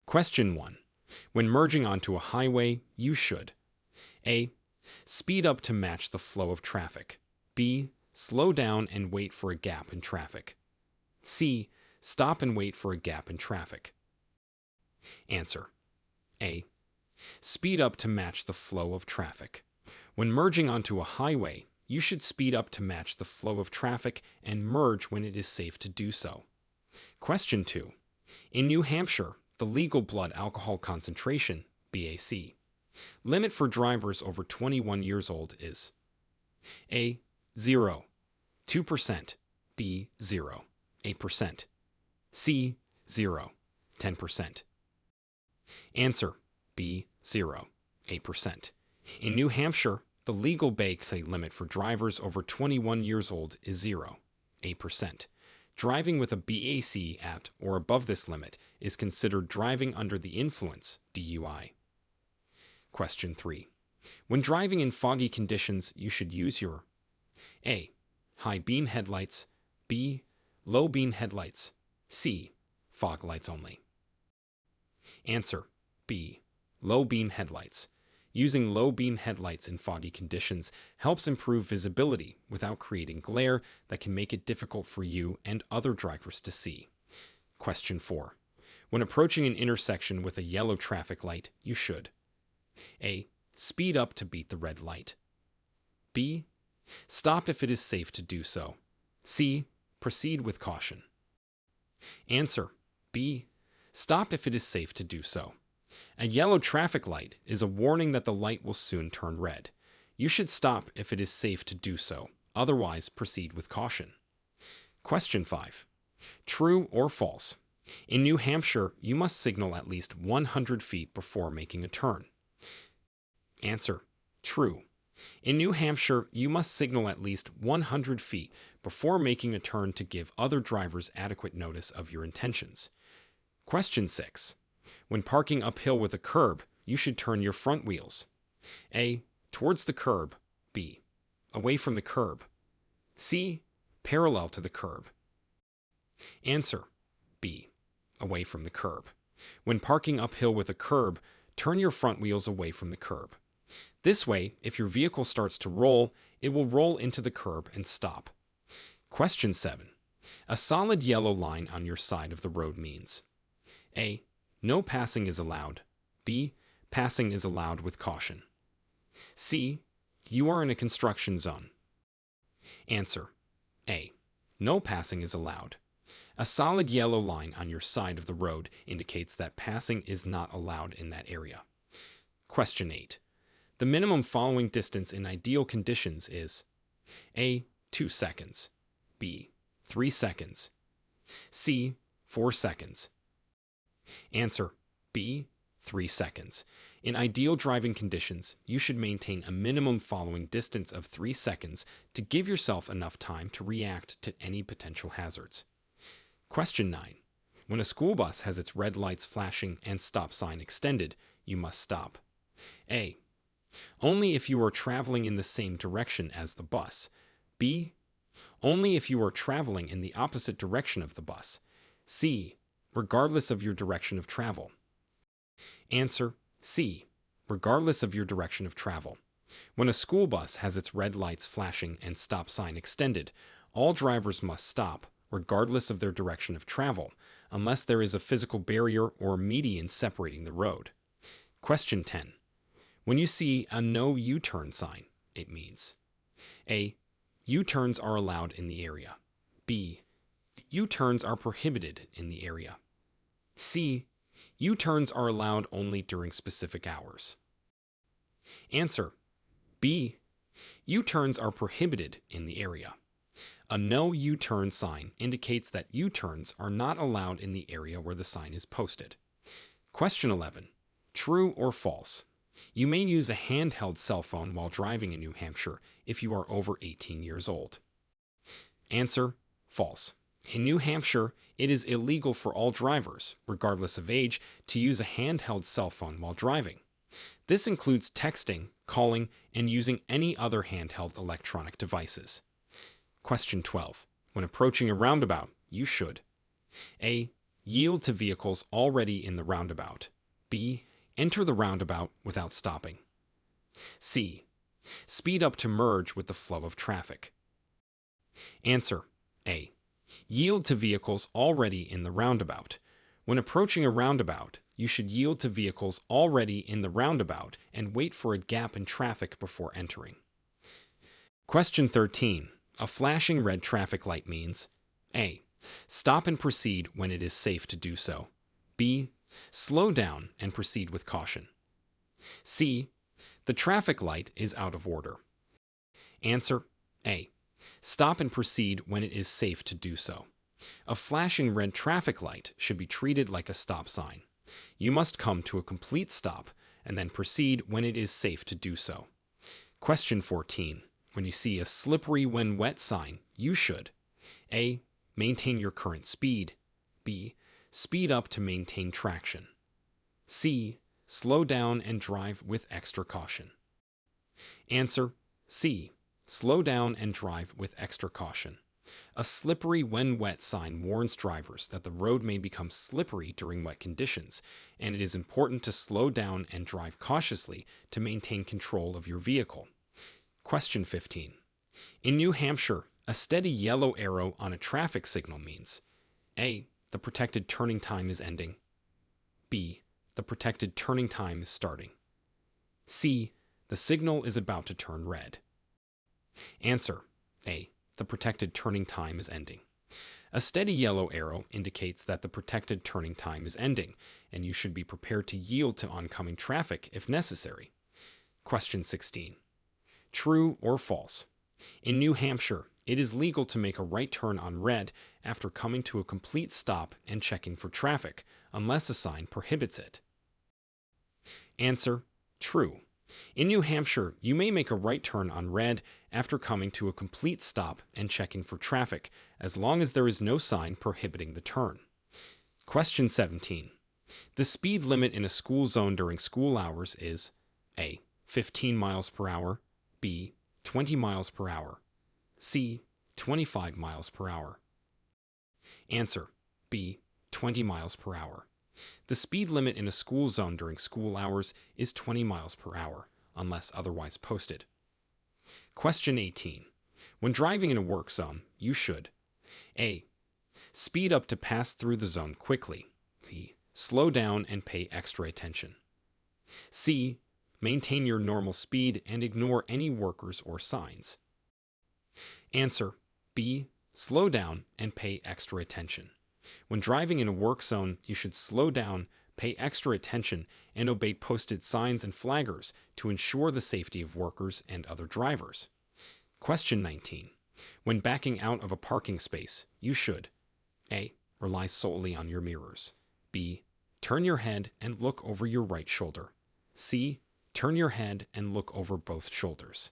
Question 1. When merging onto a highway, you should A. Speed up to match the flow of traffic. B. Slow down and wait for a gap in traffic. C. Stop and wait for a gap in traffic. Answer. A. Speed up to match the flow of traffic. When merging onto a highway, you should speed up to match the flow of traffic and merge when it is safe to do so. Question 2. In New Hampshire, the legal blood alcohol concentration, BAC, limit for drivers over 21 years old is A. 0, 2%, B. 0, 8%, C. 0, 10%. Answer. B. 0, 8%. In New Hampshire, the legal BAC limit for drivers over 21 years old is 0, 8%. Driving with a BAC at or above this limit is considered driving under the influence, DUI. Question 3. When driving in foggy conditions, you should use your A. High beam headlights, B. Low beam headlights, C. Fog lights only. Answer. B. Low beam headlights. Using low beam headlights in foggy conditions helps improve visibility without creating glare that can make it difficult for you and other drivers to see. Question 4. When approaching an intersection with a yellow traffic light, you should A. Speed up to beat the red light. B. Stop if it is safe to do so. C. Proceed with caution. Answer. B. Stop if it is safe to do so. A yellow traffic light is a warning that the light will soon turn red. You should stop if it is safe to do so, otherwise proceed with caution. Question 5. True or false? In New Hampshire, you must signal at least 100 feet before making a turn. Answer. True. In New Hampshire, you must signal at least 100 feet before making a turn to give other drivers adequate notice of your intentions. Question 6. When parking uphill with a curb, you should turn your front wheels A. Towards the curb, B. Away from the curb, C. Parallel to the curb. Answer. B. Away from the curb. When parking uphill with a curb, turn your front wheels away from the curb. This way, if your vehicle starts to roll, it will roll into the curb and stop. Question 7. A solid yellow line on your side of the road means A. No passing is allowed. B. Passing is allowed with caution. C. You are in a construction zone. Answer. A. No passing is allowed. A solid yellow line on your side of the road indicates that passing is not allowed in that area. Question 8. The minimum following distance in ideal conditions is A. 2 seconds. B. 3 seconds. C. 4 seconds. Answer. B. 3 seconds. In ideal driving conditions, you should maintain a minimum following distance of 3 seconds to give yourself enough time to react to any potential hazards. Question 9. When a school bus has its red lights flashing and stop sign extended, you must stop. A. Only if you are traveling in the same direction as the bus. B. Only if you are traveling in the opposite direction of the bus. C. Regardless of your direction of travel. Answer. C. Regardless of your direction of travel. When a school bus has its red lights flashing and stop sign extended, all drivers must stop, regardless of their direction of travel, unless there is a physical barrier or median separating the road. Question 10. When you see a no U-turn sign, it means A. U-turns are allowed in the area. B. U-turns are prohibited in the area. C. U-turns are allowed only during specific hours. Answer. B. U-turns are prohibited in the area. A no U-turn sign indicates that U-turns are not allowed in the area where the sign is posted. Question 11. True or false? You may use a handheld cell phone while driving in New Hampshire if you are over 18 years old. Answer. False. In New Hampshire, it is illegal for all drivers, regardless of age, to use a handheld cell phone while driving. This includes texting, calling, and using any other handheld electronic devices. Question 12. When approaching a roundabout, you should A. Yield to vehicles already in the roundabout. B. Enter the roundabout without stopping. C. Speed up to merge with the flow of traffic. Answer A. Yield to vehicles already in the roundabout. When approaching a roundabout, you should yield to vehicles already in the roundabout and wait for a gap in traffic before entering. Question 13. A flashing red traffic light means A. Stop and proceed when it is safe to do so. B. Slow down and proceed with caution. C. The traffic light is out of order. Answer A. Stop and proceed when it is safe to do so. A flashing red traffic light should be treated like a stop sign. You must come to a complete stop and then proceed when it is safe to do so. Question 14. When you see a slippery when wet sign, you should A. Maintain your current speed. B. Speed up to maintain traction. C. Slow down and drive with extra caution. Answer C. Slow down and drive with extra caution. A slippery when wet sign warns drivers that the road may become slippery during wet conditions, and it is important to slow down and drive cautiously to maintain control of your vehicle. Question 15. In New Hampshire, a steady yellow arrow on a traffic signal means A. The protected turning time is ending. B. The protected turning time is starting. C. The signal is about to turn red. Answer A. The protected turning time is ending. A steady yellow arrow indicates that the protected turning time is ending, and you should be prepared to yield to oncoming traffic if necessary. Question 16. True or false? In New Hampshire, it is legal to make a right turn on red after coming to a complete stop and checking for traffic, unless a sign prohibits it. Answer: true. In New Hampshire, you may make a right turn on red after coming to a complete stop and checking for traffic, as long as there is no sign prohibiting the turn. Question 17. The speed limit in a school zone during school hours is A. 15 miles per hour, B. 20 miles per hour, C. 25 miles per hour. Answer: B. 20 miles per hour. The speed limit in a school zone during school hours is 20 miles per hour, unless otherwise posted. Question 18. When driving in a work zone, you should A. Speed up to pass through the zone quickly. B. Slow down and pay extra attention. C. Maintain your normal speed and ignore any workers or signs. Answer: B. Slow down and pay extra attention. When driving in a work zone, you should slow down, pay extra attention, and obey posted signs and flaggers to ensure the safety of workers and other drivers. Question 19. When backing out of a parking space, you should A. Rely solely on your mirrors. B. Turn your head and look over your right shoulder. C. Turn your head and look over both shoulders.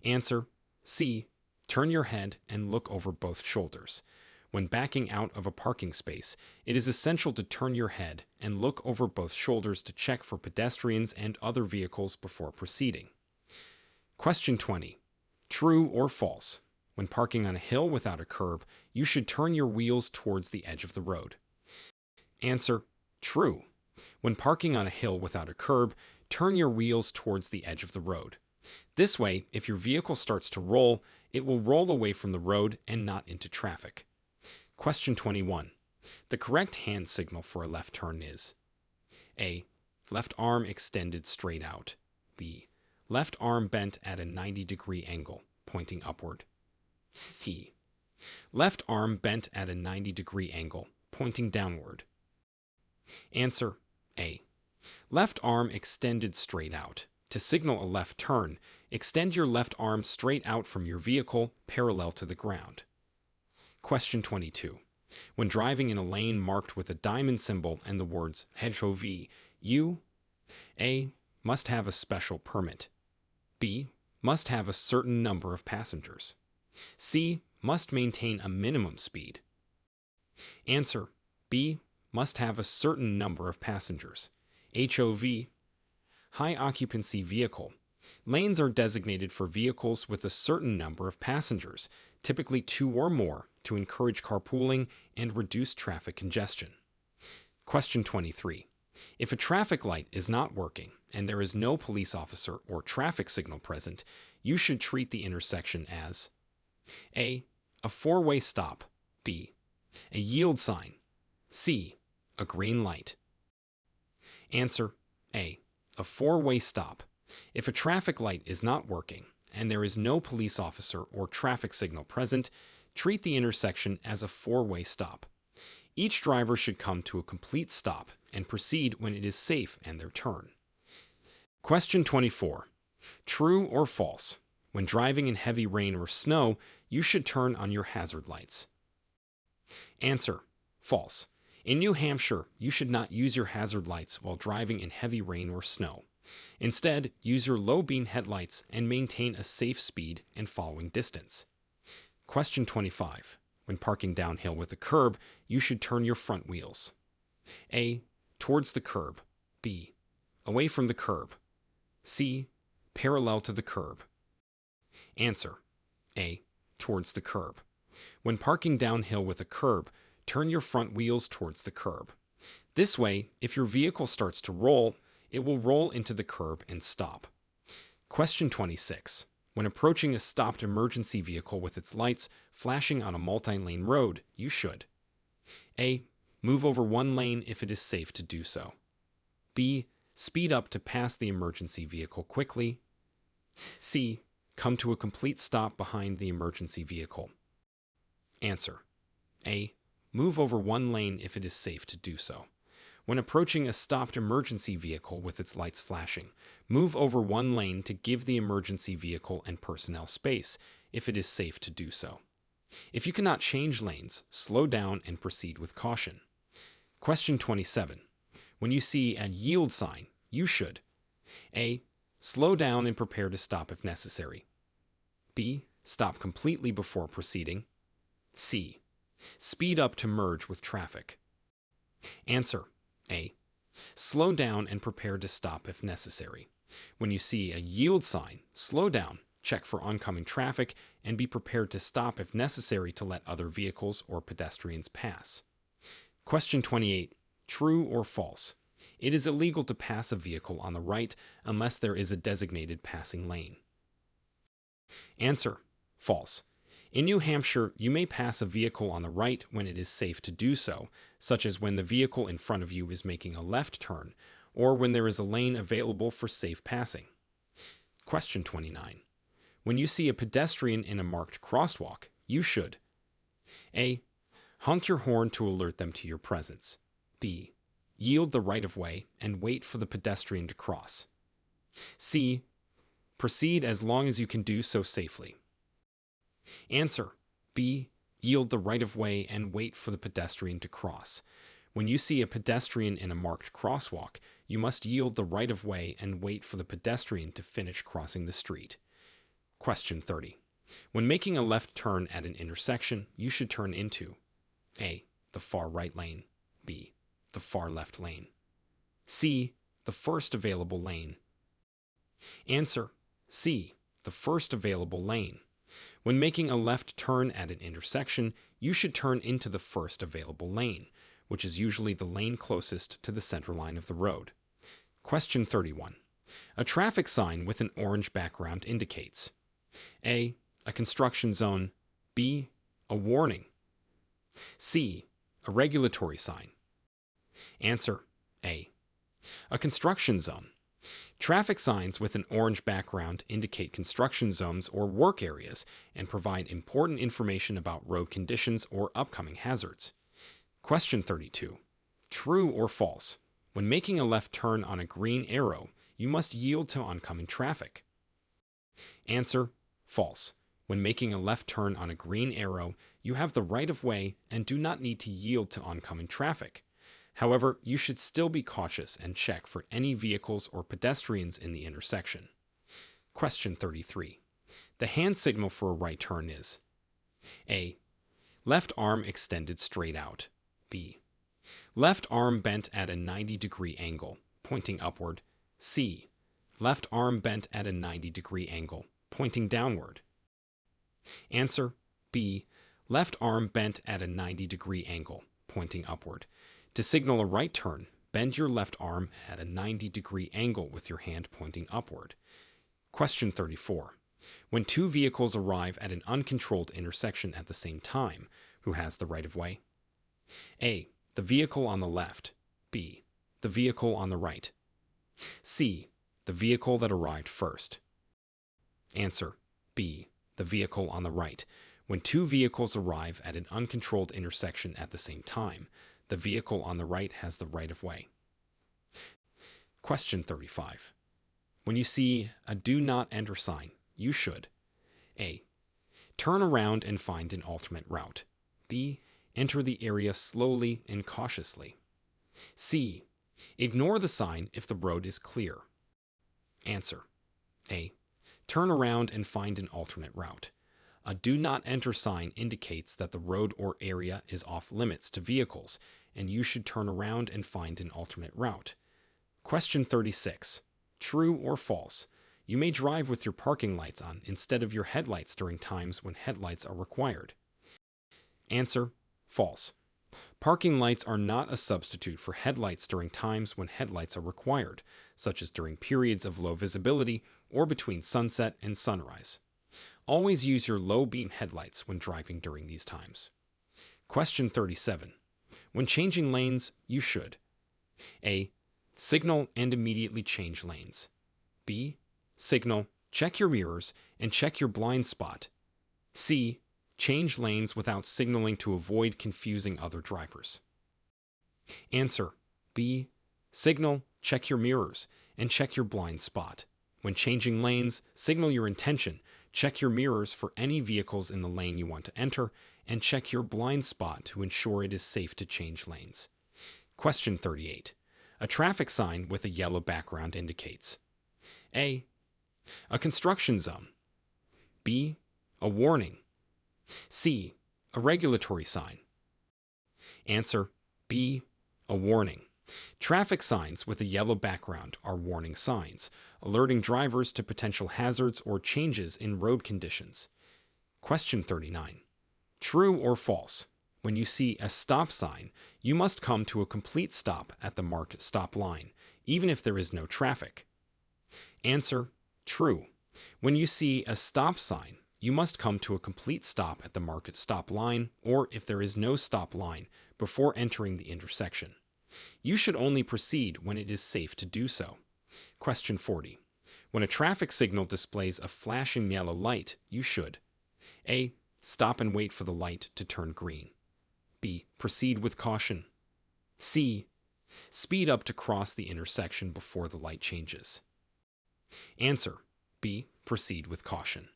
Answer: C. Turn your head and look over both shoulders. When backing out of a parking space, it is essential to turn your head and look over both shoulders to check for pedestrians and other vehicles before proceeding. Question 20. True or false? When parking on a hill without a curb, you should turn your wheels towards the edge of the road. Answer: true. When parking on a hill without a curb, turn your wheels towards the edge of the road. This way, if your vehicle starts to roll, it will roll away from the road and not into traffic. Question 21. The correct hand signal for a left turn is A. Left arm extended straight out. B. Left arm bent at a 90-degree angle, pointing upward. C. Left arm bent at a 90-degree angle, pointing downward. Answer: A. Left arm extended straight out. To signal a left turn, extend your left arm straight out from your vehicle, parallel to the ground. Question 22. When driving in a lane marked with a diamond symbol and the words HOV, you A. Must have a special permit. B. Must have a certain number of passengers. C. Must maintain a minimum speed. Answer: B. Must have a certain number of passengers. HOV, high occupancy vehicle. Lanes are designated for vehicles with a certain number of passengers, typically 2 or more, to encourage carpooling and reduce traffic congestion. Question 23. If a traffic light is not working and there is no police officer or traffic signal present, you should treat the intersection as A. A four-way stop. B. A yield sign. C. A green light. Answer: A. A four-way stop. If a traffic light is not working and there is no police officer or traffic signal present, treat the intersection as a four-way stop. Each driver should come to a complete stop and proceed when it is safe and their turn. Question 24. True or false? When driving in heavy rain or snow, you should turn on your hazard lights. Answer: false. In New Hampshire, you should not use your hazard lights while driving in heavy rain or snow. Instead, use your low beam headlights and maintain a safe speed and following distance. Question 25. When parking downhill with a curb, you should turn your front wheels. A. Towards the curb. B. Away from the curb. C. Parallel to the curb. Answer: A. Towards the curb. When parking downhill with a curb, turn your front wheels towards the curb. This way, if your vehicle starts to roll, it will roll into the curb and stop. Question 26. When approaching a stopped emergency vehicle with its lights flashing on a multi-lane road, you should A. Move over one lane if it is safe to do so. B. Speed up to pass the emergency vehicle quickly. C. Come to a complete stop behind the emergency vehicle. Answer: A. Move over one lane if it is safe to do so. When approaching a stopped emergency vehicle with its lights flashing, move over one lane to give the emergency vehicle and personnel space if it is safe to do so. If you cannot change lanes, slow down and proceed with caution. Question 27. When you see a yield sign, you should A. Slow down and prepare to stop if necessary. B. Stop completely before proceeding. C. Speed up to merge with traffic. Answer: A. Slow down and prepare to stop if necessary. When you see a yield sign, slow down, check for oncoming traffic, and be prepared to stop if necessary to let other vehicles or pedestrians pass. Question 28. True or false? It is illegal to pass a vehicle on the right unless there is a designated passing lane. Answer: false. In New Hampshire, you may pass a vehicle on the right when it is safe to do so, such as when the vehicle in front of you is making a left turn, or when there is a lane available for safe passing. Question 29. When you see a pedestrian in a marked crosswalk, you should A. Honk your horn to alert them to your presence. B. Yield the right-of-way and wait for the pedestrian to cross. C. Proceed as long as you can do so safely. Answer: B. Yield the right-of-way and wait for the pedestrian to cross. When you see a pedestrian in a marked crosswalk, you must yield the right-of-way and wait for the pedestrian to finish crossing the street. Question 30. When making a left turn at an intersection, you should turn into A. The far right lane. B. The far left lane. C. The first available lane. Answer: C. The first available lane. When making a left turn at an intersection, you should turn into the first available lane, which is usually the lane closest to the center line of the road. Question 31. A traffic sign with an orange background indicates A. A construction zone. B. A warning. C. A regulatory sign. Answer: A. A construction zone. Traffic signs with an orange background indicate construction zones or work areas and provide important information about road conditions or upcoming hazards. Question 32. True or false? When making a left turn on a green arrow, you must yield to oncoming traffic. Answer: false. When making a left turn on a green arrow, you have the right-of-way and do not need to yield to oncoming traffic. However, you should still be cautious and check for any vehicles or pedestrians in the intersection. Question 33. The hand signal for a right turn is A. Left arm extended straight out. B. Left arm bent at a 90-degree angle, pointing upward. C. Left arm bent at a 90-degree angle, pointing downward. Answer: B. Left arm bent at a 90-degree angle, pointing upward. To signal a right turn, bend your left arm at a 90-degree angle with your hand pointing upward. Question 34. When two vehicles arrive at an uncontrolled intersection at the same time, who has the right of way? A. The vehicle on the left. B. The vehicle on the right. C. The vehicle that arrived first. Answer. B. The vehicle on the right. When two vehicles arrive at an uncontrolled intersection at the same time, the vehicle on the right has the right of way. Question 35. When you see a do not enter sign, you should A. Turn around and find an alternate route. B. Enter the area slowly and cautiously. C. Ignore the sign if the road is clear. Answer. A. Turn around and find an alternate route. A do not enter sign indicates that the road or area is off limits to vehicles, and you should turn around and find an alternate route. Question 36. True or false? You may drive with your parking lights on instead of your headlights during times when headlights are required. Answer. False. Parking lights are not a substitute for headlights during times when headlights are required, such as during periods of low visibility or between sunset and sunrise. Always use your low beam headlights when driving during these times. Question 37. When changing lanes, you should A. Signal and immediately change lanes. B. Signal, check your mirrors, and check your blind spot. C. Change lanes without signaling to avoid confusing other drivers. Answer. B. Signal, check your mirrors, and check your blind spot. When changing lanes, signal your intention, check your mirrors for any vehicles in the lane you want to enter, and check your blind spot to ensure it is safe to change lanes. Question 38. A traffic sign with a yellow background indicates A. A construction zone. B. A warning. C. A regulatory sign. Answer. B. A warning. Traffic signs with a yellow background are warning signs, alerting drivers to potential hazards or changes in road conditions. Question 39. True or false? When you see a stop sign, you must come to a complete stop at the marked stop line, even if there is no traffic. Answer. True. When you see a stop sign, you must come to a complete stop at the marked stop line, or if there is no stop line, before entering the intersection. You should only proceed when it is safe to do so. Question 40. When a traffic signal displays a flashing yellow light, you should A. Stop and wait for the light to turn green. B. Proceed with caution. C. Speed up to cross the intersection before the light changes. Answer. B. Proceed with caution.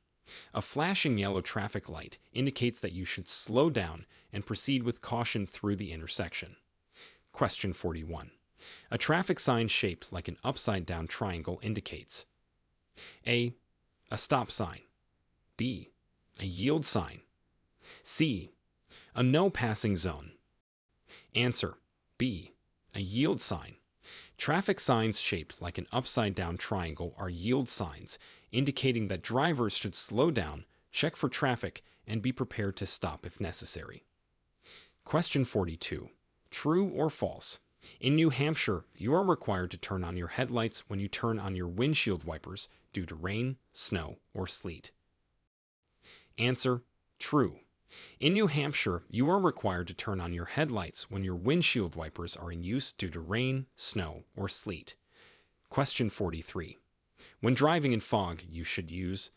A flashing yellow traffic light indicates that you should slow down and proceed with caution through the intersection. Question 41. A traffic sign shaped like an upside-down triangle indicates A. A stop sign. B. A yield sign. C. A no passing zone. Answer. B. A yield sign. Traffic signs shaped like an upside-down triangle are yield signs, indicating that drivers should slow down, check for traffic, and be prepared to stop if necessary. Question 42. True or false? In New Hampshire, you are required to turn on your headlights when you turn on your windshield wipers due to rain, snow, or sleet. Answer. True. In New Hampshire, you are required to turn on your headlights when your windshield wipers are in use due to rain, snow, or sleet. Question 43. When driving in fog, you should use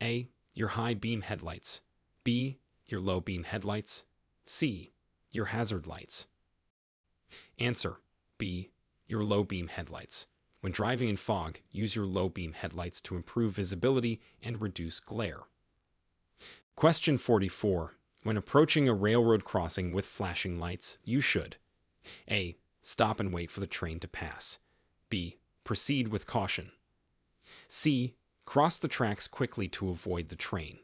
A. Your high beam headlights. B. Your low beam headlights. C. Your hazard lights. Answer. B. Your low beam headlights. When driving in fog, use your low beam headlights to improve visibility and reduce glare. Question 44. When approaching a railroad crossing with flashing lights, you should A. Stop and wait for the train to pass. B. Proceed with caution. C. Cross the tracks quickly to avoid the train.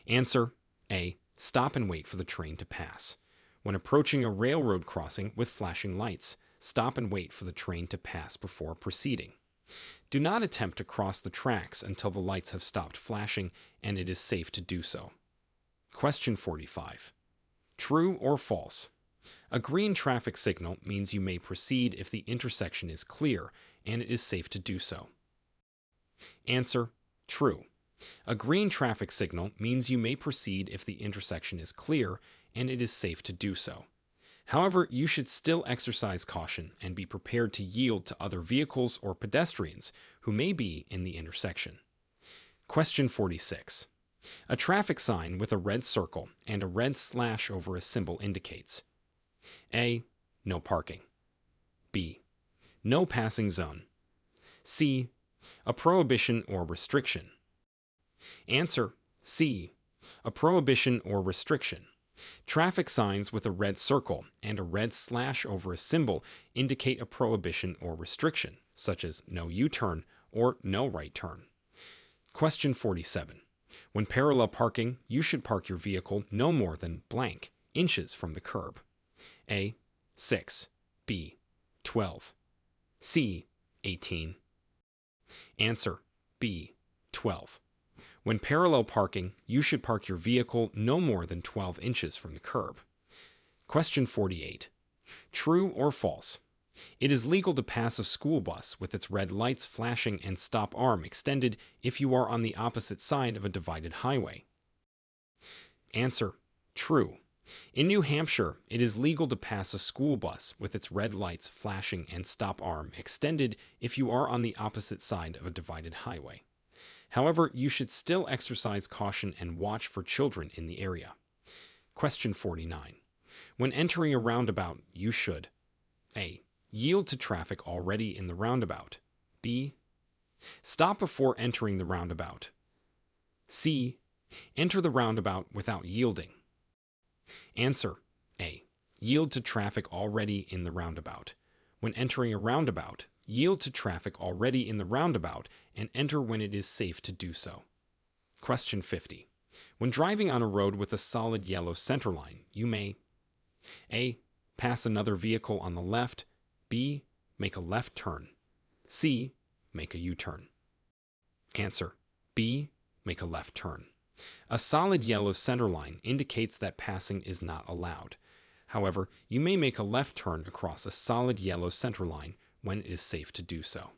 Answer. A. Stop and wait for the train to pass. When approaching a railroad crossing with flashing lights, stop and wait for the train to pass before proceeding. Do not attempt to cross the tracks until the lights have stopped flashing and it is safe to do so. Question 45. True or false? A green traffic signal means you may proceed if the intersection is clear and it is safe to do so. Answer: true. A green traffic signal means you may proceed if the intersection is clear and it is safe to do so. However, you should still exercise caution and be prepared to yield to other vehicles or pedestrians who may be in the intersection. Question 46. A traffic sign with a red circle and a red slash over a symbol indicates: A. No parking. B. No passing zone. C. A prohibition or restriction. Answer: C. A prohibition or restriction. Traffic signs with a red circle and a red slash over a symbol indicate a prohibition or restriction, such as no U-turn or no right turn. Question 47. When parallel parking, you should park your vehicle no more than blank inches from the curb. A. 6. B. 12. C. 18. Answer: B. 12. When parallel parking, you should park your vehicle no more than 12 inches from the curb. Question 48. True or false? It is legal to pass a school bus with its red lights flashing and stop arm extended if you are on the opposite side of a divided highway. Answer: true. In New Hampshire, it is legal to pass a school bus with its red lights flashing and stop arm extended if you are on the opposite side of a divided highway. However, you should still exercise caution and watch for children in the area. Question 49. When entering a roundabout, you should: A. Yield to traffic already in the roundabout. B. Stop before entering the roundabout. C. Enter the roundabout without yielding. Answer: A. Yield to traffic already in the roundabout. When entering a roundabout, yield to traffic already in the roundabout and enter when it is safe to do so. Question 50. When driving on a road with a solid yellow center line, you may: A. Pass another vehicle on the left. B. Make a left turn. C. Make a U-turn. Answer: B. Make a left turn. A solid yellow center line indicates that passing is not allowed. However, you may make a left turn across a solid yellow center line when it is safe to do so.